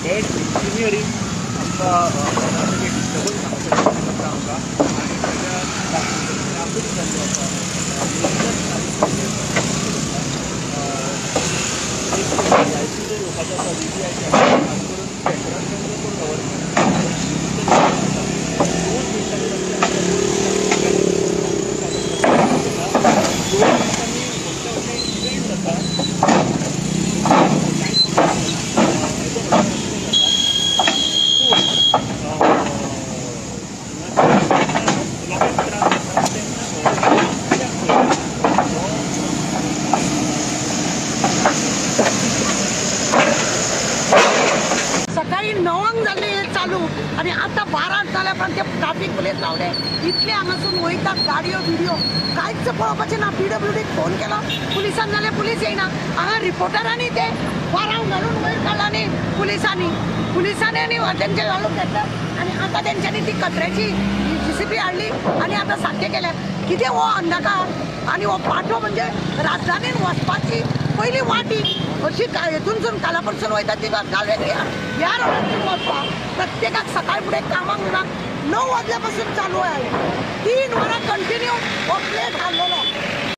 Dead engineering सकाळी 9 झाले चालू आणि आता 12 झाल्यापर्यंत ट्रॅफिक पोलीस लावले. इतले हांगासून वयतात गाडयो बिडियो कांयच पळोवपाचें ना. PWD फोन केलो पुलिसांक जाल्यार पुलीस येयना. हांगा रिपोर्टरांनी ते वारांव घालून वयर काडला न्ही पुलिसांनी तेंचे घालून घेतलं आणि आता तेंच्यांनी ती कचऱ्याची JCB हाडली आणि आता सारकें केल्यात. कितें हो अंधकार आणि हो पाठो म्हणजे राजधानीन वचपाची पयली वाटी अशी हेतूनसून कालापरसून वयता ती गजाल वेगळी. ह्या रोडांतून वचपाक प्रत्येकाक सकाळी फुडें कामाक म्हणून 9 वाजल्यापासून चालू आहे. 3 वरां कंटिन्यू हो प्लेट हाडलेलो.